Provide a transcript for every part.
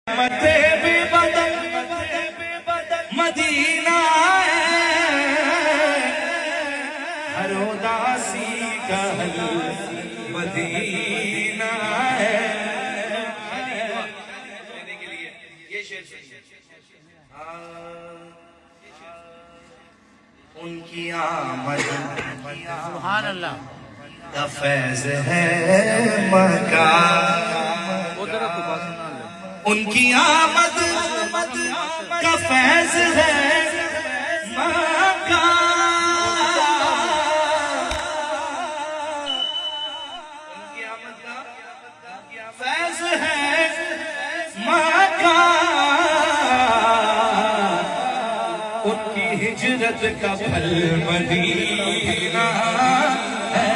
بے بدل مدینہ ہر اداسی کا حل مدینہ ہے. یہ شعر ان کی آمد سبحان اللہ کا فیض ہے مکہ. ان کی آمد کا فیض ہے مکہ. ان کی آمد کا فیض ہے مکہ. ان کی ہجرت کا پھل مدینہ ہے.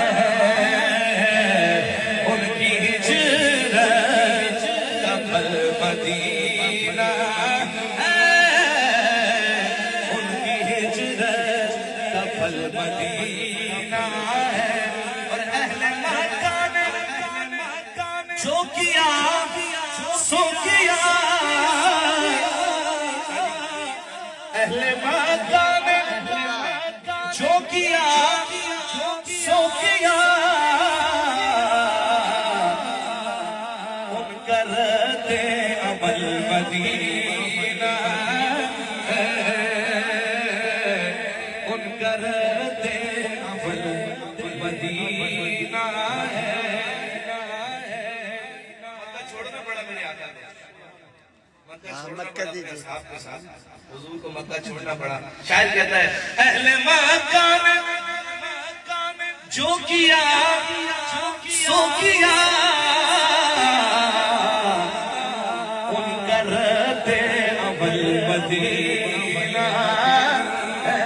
ان کی ہجرت کا پھل مدینہ ہے. ان کی ہجرت کا پھل مدینہ ہے. اور اہل مکہ نے جو کیا سو کیا. اہل مکہ نے جو کیا سو کیا. ان کا رد عمل مدینہ ہے. ان کا رد عمل مدینہ ہے. مکہ چھوڑنا پڑا میرے آقا کو. مکہ چھوڑنا پڑا اپنے صاحب کے ساتھ. حضور کو مکہ چھوڑنا پڑا. شاعر کہتا ہے اہل مکہ نے جو کیا سو کیا. ان کا رد عمل مدینہ ہے.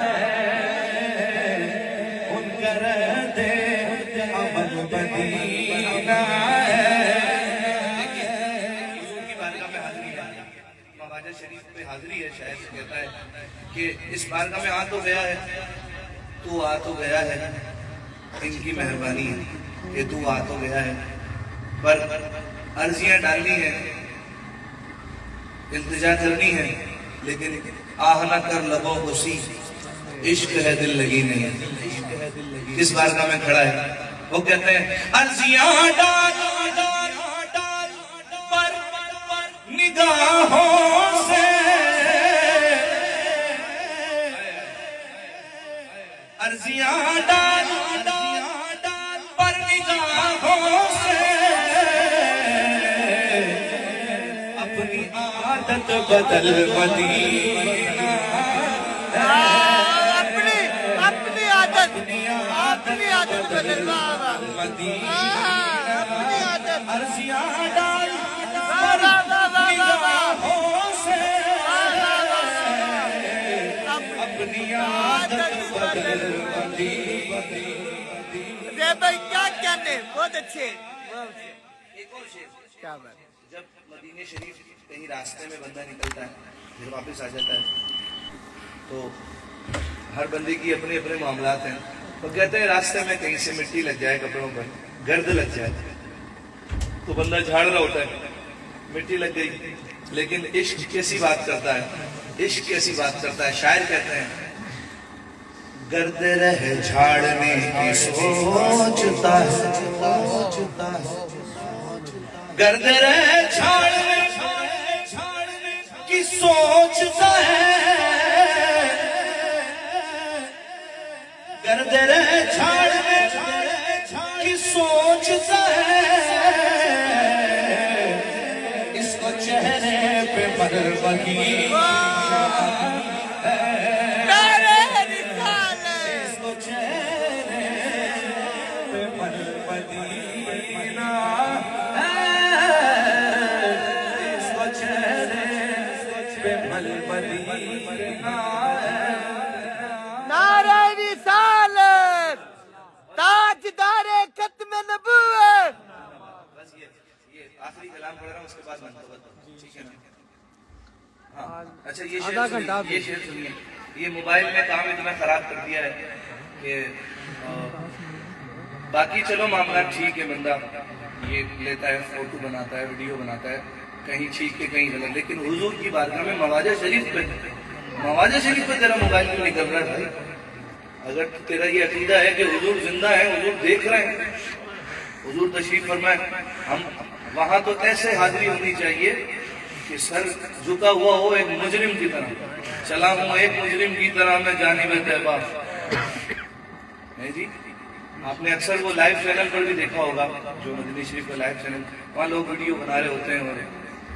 ان کا رد عمل مدینہ ہے. حضور کی بارگاہ میں حاضری ہے. خواجہ شریف پہ حاضری ہے. شاعر سے کہتا ہے کہ اس بارگاہ میں آ تو گیا ہے, تو آ تو گیا ہے. ان کی مہربانی ہے کہ تو آ تو گیا ہے, پر عرضیاں ڈالنی ہیں, التجا کرنی ہے, لیکن آہ نہ کر لبوں کو سی, عشق ہے دل لگی نہیں. کس بارگاہ میں کھڑا ہے؟ وہ کہتے ہیں عرضیاں ڈال پر نگاہوں سے, عرضیاں ڈال پر نگاہوں سے. اپنی عادت بدل مدینہ ہے. اپنی عادت بدل مدینہ اپنی عادت. عرضیاں ڈال پر نگاہوں سے. اپنی عادت بدل مدینہ. بھائی کیا کہنے, بہت اچھے. ایک اور شعر. کیا بات. جب مدینہ شریف کہیں راستے میں بندہ نکلتا ہے, پھر واپس آ جاتا ہے, تو ہر بندے کی اپنے اپنے معاملات ہیں. وہ کہتے ہیں راستے میں کہیں سے مٹی لگ جائے کپڑوں پر, گرد لگ جائے, تو بندہ جھاڑ رہا ہوتا ہے, مٹی لگ گئی, لیکن عشق کیسی بات کرتا ہے, عشق کیسی بات کرتا ہے. شاعر کہتے ہیں گرد رہ جھاڑنے کی سوچتا ہے, گرد رہ جھاڑنے کی سوچتا ہے. گرد رہ جھاڑنے کی سوچتا ہے. اس کو چہرے پہ مرمکی نعرہ رسالت تاجدار ختم نبوت. بس یہ آخری کلام پڑھ رہا ہوں, اس کے بعد میں ٹھیک ہے نا. ہاں اچھا, یہ شعر سنیے. یہ موبائل میں کام اتنا خراب کر دیا ہے کہ باقی چلو معاملات ٹھیک ہے, بندہ یہ لیتا ہے, فوٹو بناتا ہے, ویڈیو بناتا ہے, کہیں ٹھیک کے کہیں غلط، لیکن حضور کی بارگاہ میں مواجہ شریف پہ تیرا موبائل کیوں نکل رہا ہے بھائی؟ اگر تیرا یہ عقیدہ ہے کہ حضور زندہ ہے، حضور دیکھ رہے ہیں، حضور تشریف فرمائے، ہم وہاں تو ایسے حاضری ہونی چاہیے کہ سر جھکا ہوا ہو ایک مجرم کی طرح، چلا ہوں ایک مجرم کی طرح میں جانب طیبہ. نہیں جی، آپ نے اکثر وہ لائیو چینل پر بھی دیکھا ہوگا، جو مدنی شریف کا لائیو چینل، وہاں لوگ ویڈیو بنا رہے ہوتے ہیں اور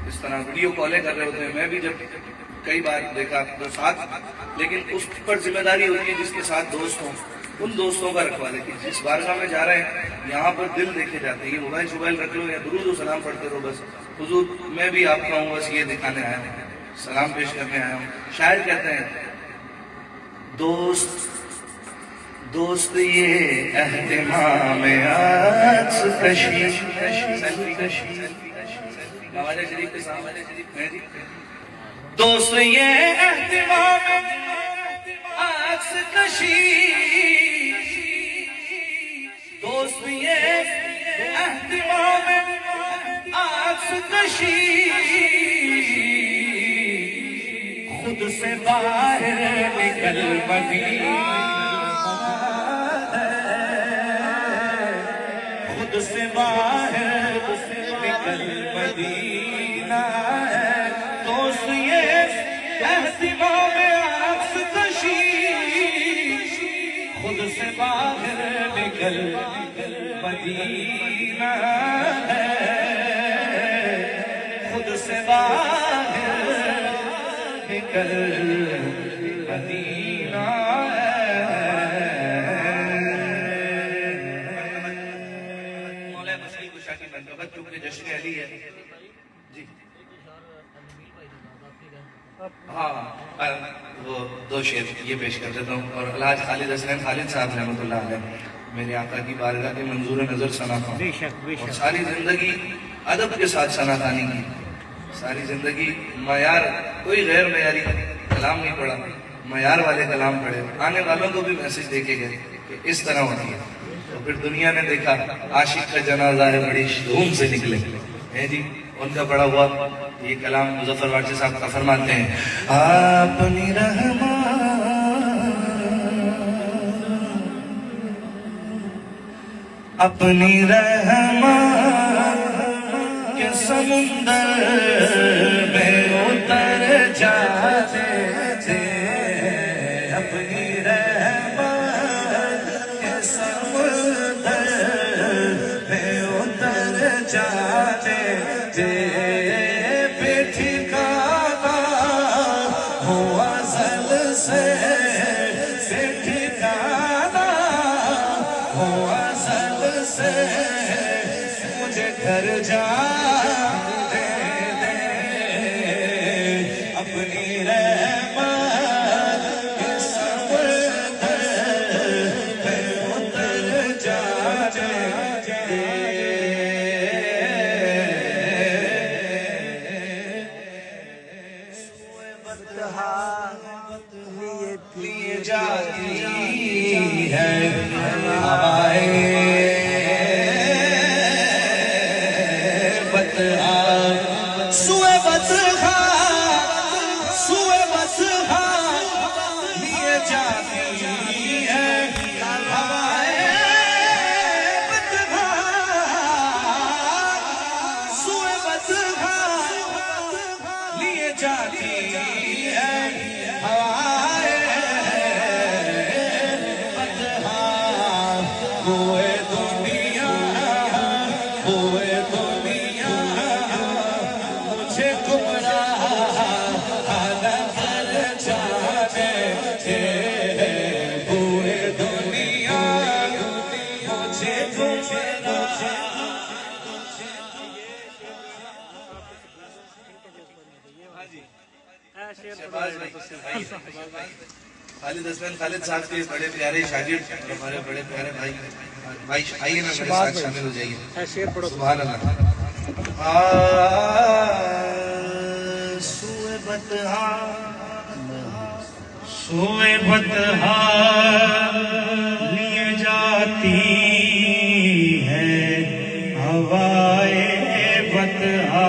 اس طرح ویڈیو کالیں کر رہے ہوتے ہیں. میں بھی جب کئی بار دیکھا تو ساتھ، لیکن اس پر ذمہ داری ہوتی ہے جس کے ساتھ دوست ہوں، ان دوستوں کا رکھوالے کہ جس بارگاہ میں جا رہے ہیں یہاں پر دل دیکھے جاتے ہیں. یہ موبائل رکھ لو یا درود و سلام پڑھتے رہو بس. حضور میں بھی آپ کا ہوں، بس یہ دکھانے آیا ہوں، سلام پیش کرنے آیا ہوں. شاعر کہتے ہیں دوست یہ اہتمام عکس کشی، نواز شریف کے سامنے دوست یہ اہتمام عکس کشی، دوست یہ اہتمام عکس کشی، خود سے باہر نکل مدینہ، خود سے باہر نکل مدینہ، دوست یہ اہتمام عکس کشی، خود سے باہر نکل مدینہ، خود سے باہر نکل مدینہ. مولا مسیح کو شاہ کی منقبت کیونکہ جشن علی ہے جی. ہاں وہ دو شعر یہ پیش کر دیتا ہوں. اور الحاج خالد حسین خالد صاحب رحمۃ اللہ علیہ میرے آقا کی بارگاہ کے منظور نظر ثنا خواں، اور ساری زندگی ادب کے ساتھ ثنا خوانی کی، ساری زندگی معیار، کوئی غیر معیاری کلام نہیں پڑھا، معیار والے کلام پڑھے. آنے والوں کو بھی میسج دے کے گئے کہ اس طرح ہوتی ہے. تو پھر دنیا نے دیکھا عاشق کا جنازہ ہے بڑی دھوم سے نکلے ہیں جی. ان کا بڑا ہوا یہ کلام مظفر واجد صاحب کا فرماتے ہیں، اپنی رحمت کے سمندر میں اتر جاتے تھے، اپنی رحمت کے سمندر میں اتر جاتے تھے، بے ٹھکانا ہو ازل سے، بے ٹھکانا ہو ازل سے، مجھے گھر جا دے دے، اپنی رحمت کے سمندر میں اتر جاتے تھے. لیے جاتی ہے ہوائیں بتہا، سوئے بتہا، سوئے بتہا لیے جاتی ہے ہوائیں بتہا، سوئے بتہا لیے جاتی ہے ہوائیں بتہا، ہوئے دنیا، ہوئے دنیا مجھے گمراہ نظر جانے دے، ہوئے دنیا مجھے گمراہ. خالد حسین خالد صاحب کے بڑے پیارے شاگرد، ہمارے بڑے پیارے بھائی آئیے نا میرے ساتھ شامل ہو جائیے. سبحان اللہ. سوئے بتہا، سوئے بتہا لیے جاتی ہے ہوائیں بتہا،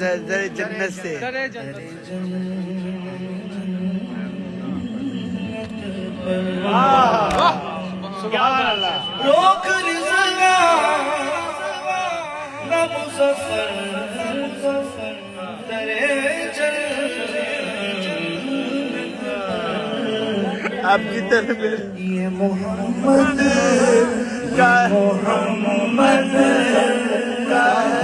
در جنت سے روک رضا نہ مظفر درے آپ کی طرف یہ محمد کا محمد کا